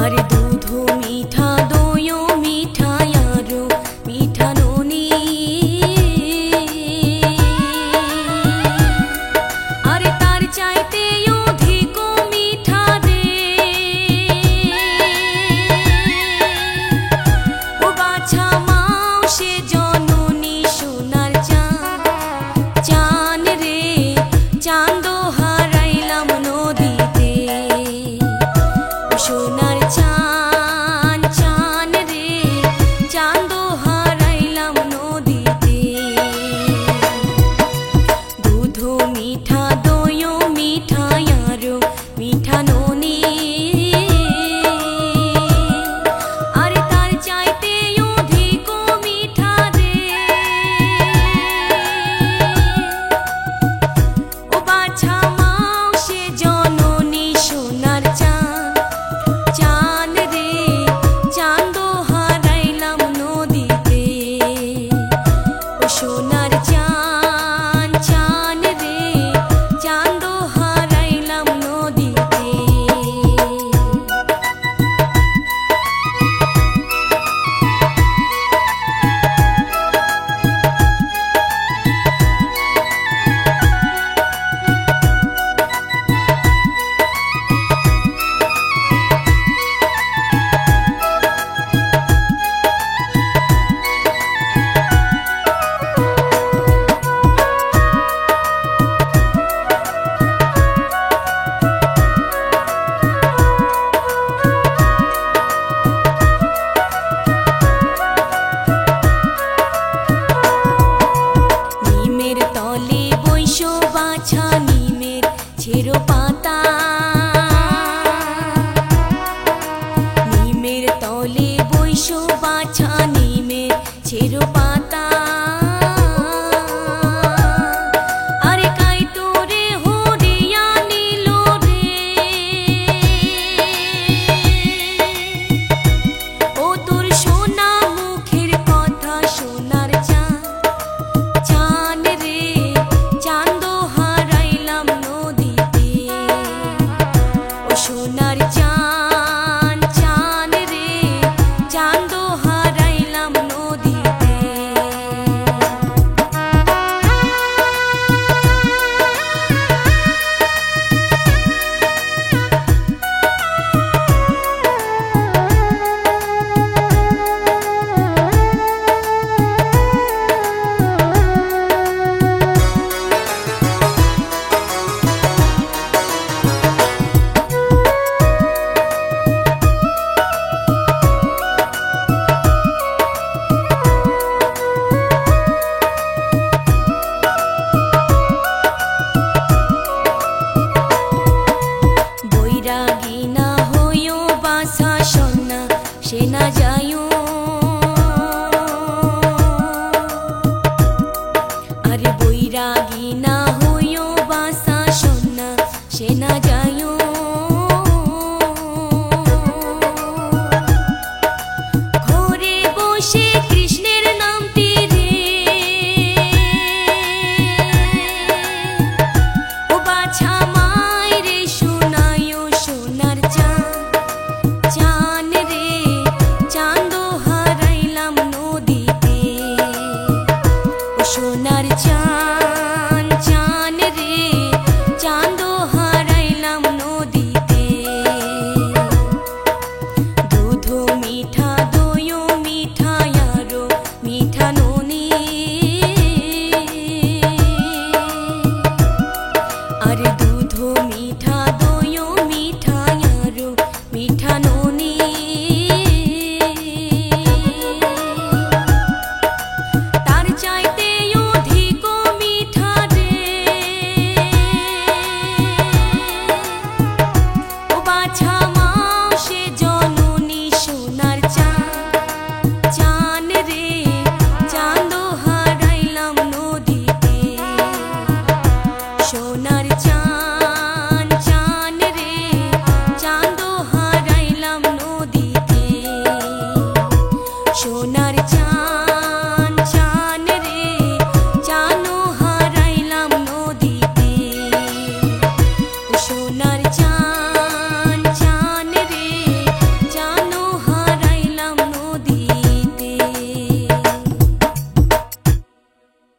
আরে দুধ মিঠা দইও মিঠা আরো মিঠা ননি আরে তার চাইতে অধিক মিঠা রে ও বাছা মাও সে জননী সোনার চান রে চাঁদ হারাইলাম নদীতে সোনার চান রে চাঁদ হারাইলাম নদীতে দুধ মিঠা দইও মিঠা আরো মিঠা ননি আরে তার চাইতে অধিক মিঠা রে ও বাছা মাও সে জননী সোনার চান রে চাঁদ হারাইলাম নদীতে ও সোনার চান রে চাঁদ হারাইলাম নদীতে নিমের তলে বইসো বাছা নিমের ছেড়ো পাতা নিমের তলে বইসো বাছা নিমের ছেড়ো পাতা আরে কাই তোরে হরিয়া নিল রে ও তোর সোনা মুখের কথা সোনার চান রে চাঁদ হারাইলাম নদীতে ও সোনার চান রে চাঁদ হারাইলাম নদীতে বৈরাগী না হইও বাসা সন্না সে না যাইও আরে বৈরাগী না হইও বাসা সন্না সে না যাইও ঘরে বসে কৃষ্ণের নামটি রে ও বাছা মাই রে শোনায়ও সোনার চান রে চাঁদ হারাইলাম নদীতে ও সোনার চান রে চাঁদ হারাইলাম নদীতে দুধ মিঠা দইও মিঠা আরো মিঠা ননি আরে